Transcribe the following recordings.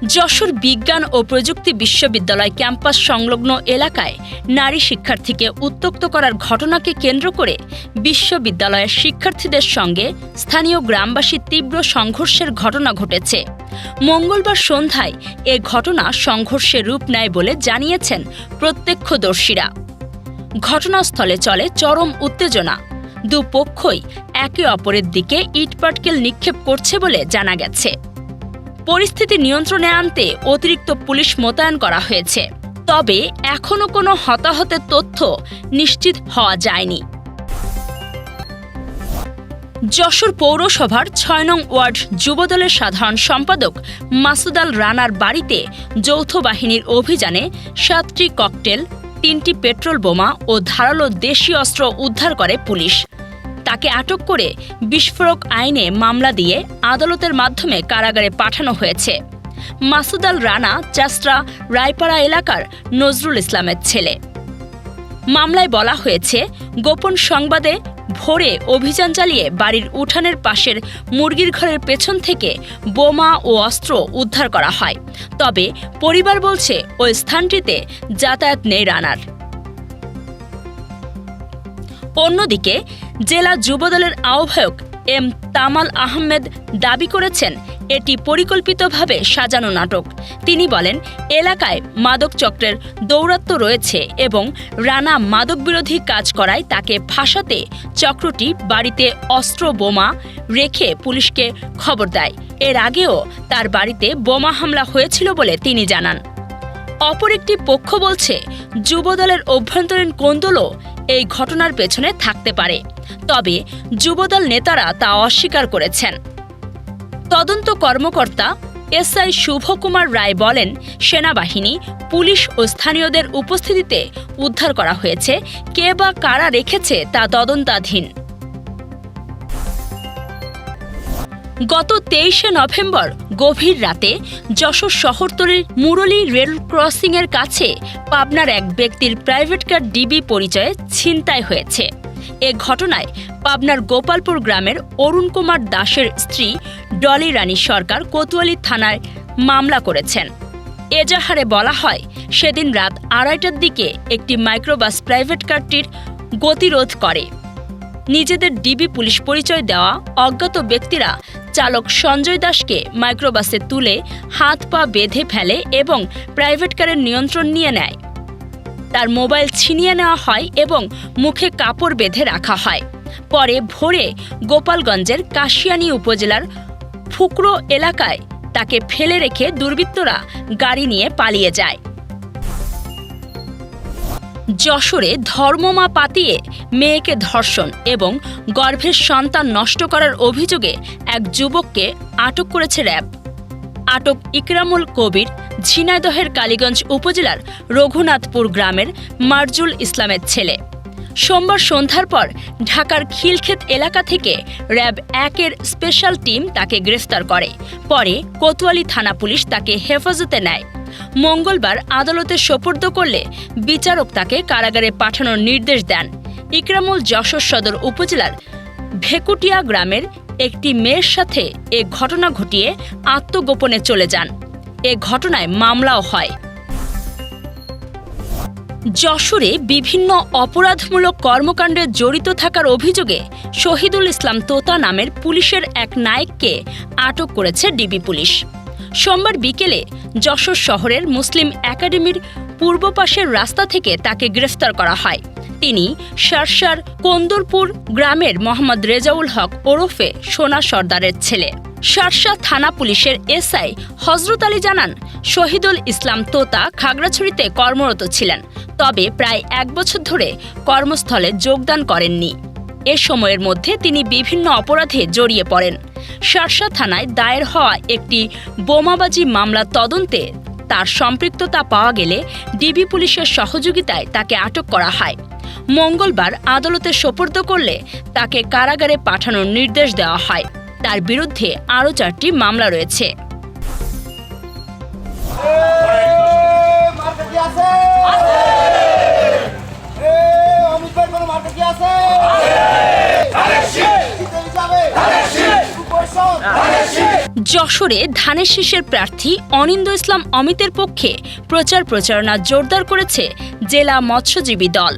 যশোর বিজ্ঞান ও প্রযুক্তি বিশ্ববিদ্যালয় ক্যাম্পাস সংলগ্ন এলাকায় নারী শিক্ষার্থীকে উত্ত্যক্ত করার ঘটনাকে কেন্দ্র করে বিশ্ববিদ্যালয়ের শিক্ষার্থীদের সঙ্গে স্থানীয় গ্রামবাসীর তীব্র সংঘর্ষের ঘটনা ঘটেছে। মঙ্গলবার সন্ধ্যায় এ ঘটনা সংঘর্ষের রূপ নেয় বলে জানিয়েছেন প্রত্যক্ষদর্শীরা। ঘটনাস্থলে চলে চরম উত্তেজনা। দুপক্ষই একে অপরের দিকে ইটপাটকেল নিক্ষেপ করছে বলে জানা গেছে। পরিস্থিতি নিয়ন্ত্রণে আনতে অতিরিক্ত পুলিশ মোতায়েন করা হয়েছে, তবে এখনও কোনো হতাহতের তথ্য নিশ্চিত হওয়া যায়নি। যশোর পৌরসভার ৬ নং ওয়ার্ড যুবদলের সাধারণ সম্পাদক মাসুদ আল রানার বাড়িতে যৌথ বাহিনীর অভিযানে ৭টি ককটেল, ৩টি পেট্রোল বোমা ও ধারালো দেশীয় অস্ত্র উদ্ধার করে পুলিশ। তাকে আটক করে বিস্ফোরক আইনে মামলা দিয়ে আদালতের মাধ্যমে কারাগারে পাঠানো হয়েছে। মাসুদ আল রানা চাষরা রায়পাড়া এলাকার নজরুল ইসলামের ছেলে। মামলায় বলা হয়েছে, গোপন সংবাদে ভোরে অভিযান চালিয়ে বাড়ির উঠানের পাশের মুরগির ঘরের পেছন থেকে বোমা ও অস্ত্র উদ্ধার করা হয়। তবে পরিবার বলছে ওই স্থানটিতে যাতায়াত নেই রানার। অন্যদিকে জেলা যুবদলের আহ্বায়ক এম তামাল আহমেদ দাবি করেছেন, এটি পরিকল্পিতভাবে সাজানো নাটক। তিনি বলেন, এলাকায় মাদক চক্রের দৌরাত্ম্য রয়েছে এবং রানা মাদক বিরোধী কাজ করায় তাকে ফাঁসাতে চক্রটি বাড়িতে অস্ত্র বোমা রেখে পুলিশকে খবর দেয়। এর আগেও তার বাড়িতে বোমা হামলা হয়েছিল বলে তিনি জানান। অপর একটি পক্ষ বলছে, যুবদলের অভ্যন্তরীণ কোন্দলও এই ঘটনার পেছনে থাকতে পারে, তবে যুবদল নেতারা তা অস্বীকার করেছেন। তদন্ত কর্মকর্তা এসআই শুভকুমার রায় বলেন, সেনাবাহিনী, পুলিশ ও স্থানীয়দের উপস্থিতিতে উদ্ধার করা হয়েছে। কে বা কারা রেখেছে তা তদন্তাধীন। গত ২৩শে নভেম্বর গভীর রাতে যশোর শহরতলির মুরলী রেল ক্রসিংয়ের কাছে পাবনার এক ব্যক্তির প্রাইভেট কার ডিবি পরিচয়ে ছিনতাই হয়েছে। এ ঘটনায় পাবনার গোপালপুর গ্রামের অরুণ কুমার দাসের স্ত্রী ডলি রানী সরকার কোতোয়ালি থানায় মামলা করেছেন। এজাহারে বলা হয়, সেদিন রাত ২:৩০টার দিকে একটি মাইক্রোবাস প্রাইভেট কারটির গতিরোধ করে। নিজেদের ডিবি পুলিশ পরিচয় দেওয়া অজ্ঞাত ব্যক্তিরা চালক সঞ্জয় দাসকে মাইক্রোবাসে তুলে হাত পা বেঁধে ফেলে এবং প্রাইভেট কারের নিয়ন্ত্রণ নিয়ে নেয়। তার মোবাইল ছিনিয়ে নেওয়া হয় এবং মুখে কাপড় বেঁধে রাখা হয়। পরে ভোরে গোপালগঞ্জের কাশিয়ানী উপজেলার ফুকরো এলাকায় তাকে ফেলে রেখে দুর্বৃত্তরা গাড়ি নিয়ে পালিয়ে যায়। যশোরে ধর্মমা পাতিয়ে মেয়েকে ধর্ষণ এবং গর্ভের সন্তান নষ্ট করার অভিযোগে এক যুবককে আটক করেছে র্যাব। আটক ইকরামুল কবির ঝিনাইদহের কালীগঞ্জ উপজেলার রঘুনাথপুর গ্রামের মারজুল ইসলামের ছেলে। সোমবার সন্ধ্যার পর ঢাকার খিলক্ষেত এলাকা থেকে র্যাব ১-এর স্পেশাল টিম তাকে গ্রেফতার করে। পরে কোতোয়ালি থানা পুলিশ তাকে হেফাজতে নেয়। মঙ্গলবার আদালতে সোপর্দ করলে বিচারক তাকে কারাগারে পাঠানোর নির্দেশ দেন। ইকরামুল যশোর সদর উপজেলার ভেকুটিয়া গ্রামের একটি মেয়ের সাথে এ ঘটনা ঘটিয়ে আত্মগোপনে চলে যান। এ ঘটনায় মামলাও হয়। যশোরে বিভিন্ন অপরাধমূলক কর্মকাণ্ডে জড়িত থাকার অভিযোগে শহীদুল ইসলাম তোতা নামের পুলিশের এক নায়েককে আটক করেছে ডিবি পুলিশ। সোমবার বিকেলে যশোর শহরের মুসলিম একাডেমির পূর্ব পাশের রাস্তা থেকে তাকে গ্রেফতার করা হয়। তিনি শার্শার কোন্দরপুর গ্রামের মোহাম্মদ রেজাউল হক ওরফে সোনা সর্দারের ছেলে। শার্শা থানা পুলিশের এসআই হজরত আলী জানান, শহীদুল ইসলাম তোতা খাগড়াছড়িতে কর্মরত ছিলেন, তবে প্রায় ১ বছর ধরে কর্মস্থলে যোগদান করেননি। এ সময়ের মধ্যে তিনি বিভিন্ন অপরাধে জড়িয়ে পড়েন। শার্শা থানায় দায়ের হওয়া একটি বোমাবাজি মামলা তদন্তে তার সম্পৃক্ততা পাওয়া গেলে ডিবি পুলিশের সহযোগিতায় তাকে আটক করা হয়। মঙ্গলবার আদালতে সোপর্দ করলে তাকে কারাগারে পাঠানোর নির্দেশ দেওয়া হয়। তার বিরুদ্ধে আরও ৪টি মামলা রয়েছে। যশোরে ধানের শীষের প্রার্থী অনিন্দ ইসলাম অমিতের পক্ষে প্রচারণা জোরদার করেছে জেলা মৎস্যজীবী দল।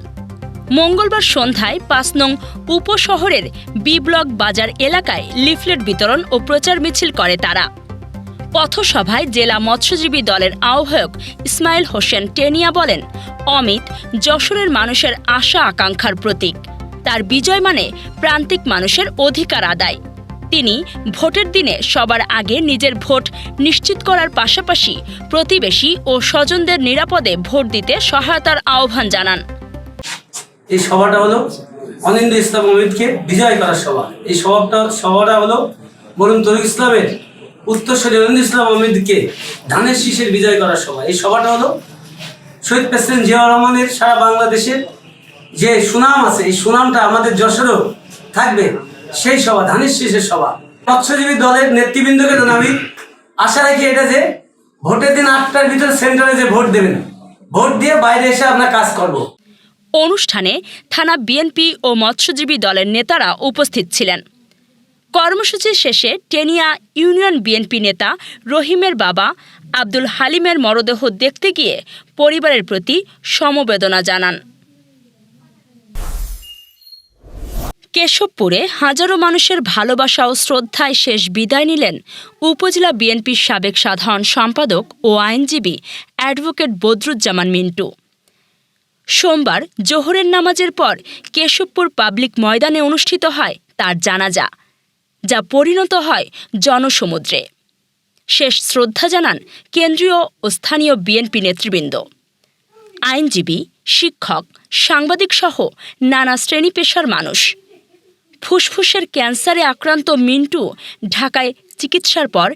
মঙ্গলবার সন্ধ্যায় ৫ নং উপশহরের বি ব্লক বাজার এলাকায় লিফলেট বিতরণ ও প্রচার মিছিল করে তারা। পথসভায় জেলা মৎস্যজীবী দলের আহ্বায়ক ইসমাইল হোসেন টেনিয়া বলেন, অমিত যশোরের মানুষের আশা আকাঙ্ক্ষার প্রতীক। তার বিজয় মানে প্রান্তিক মানুষের অধিকার আদায়। তিনি ভোটের দিনে সবার আগে নিজের ভোট নিশ্চিত করার পাশাপাশি প্রতিবেশী ও স্বজনদের নিরাপদে ভোট দিতে সহায়তার আহ্বান জানান। এই সভাটা হলো অনিন্দ ইসলাম অমিতকে বিজয় করার সভা। এই সভাটা হলো মরহুম তরিক ইসলামের উত্তরসূরি অনিন্দ ইসলাম অমিতকে ধানের শীষের বিজয় করার সভা। এই সভাটা হলো শহীদ প্রেসিডেন্ট জিয়াউর রহমানের সারা বাংলাদেশের যে সুনাম আছে, এই সুনামটা আমাদের যশোরেও থাকবে, সেই সভা, ধানের শীষের সভা। মৎস্যজীবী দলের নেতৃবৃন্দকে তো আমি আশা রাখি এটা যে ভোটের দিন ৮টার ভিতরে সেন্টারে যে ভোট দেবেন, ভোট দিয়ে বাইরে এসে আমরা কাজ করব। অনুষ্ঠানে থানা বিএনপি ও মৎস্যজীবী দলের নেতারা উপস্থিত ছিলেন। কর্মসূচি শেষে টেনিয়া ইউনিয়ন বিএনপি নেতা রহিমের বাবা আব্দুল হালিমের মরদেহ দেখতে গিয়ে পরিবারের প্রতি সমবেদনা জানান। কেশবপুরে হাজারো মানুষের ভালোবাসা ও শ্রদ্ধায় শেষ বিদায় নিলেন উপজেলা বিএনপির সাবেক সাধারণ সম্পাদক ও আইনজীবী অ্যাডভোকেট বদরুজ্জামান মিন্টু। সোমবার জোহরের নামাজের পর কেশবপুর পাবলিক ময়দানে অনুষ্ঠিত হয় তার জানাজা, যা পরিণত হয় জনসমুদ্রে। শেষ শ্রদ্ধা জানান কেন্দ্রীয় ও স্থানীয় বিএনপি নেতৃবৃন্দ। আইনজীবী, শিক্ষক, সাংবাদিক সহ নানা শ্রেণী পেশার মানুষ। ফুসফুসের ক্যান্সারে আক্রান্ত মিন্টু ঢাকায় চিকিৎসার পর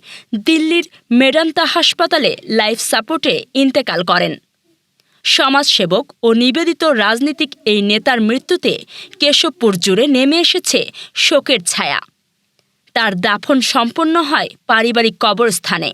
দিল্লির মেডান্তা হাসপাতালে লাইফ সাপোর্টে ইন্তেকাল করেন। সমাজসেবক ও নিবেদিত রাজনীতিক এই নেতার মৃত্যুতে কেশবপুর জুড়ে নেমে এসেছে শোকের ছায়া। তার দাফন সম্পন্ন হয় পারিবারিক কবরস্থানে।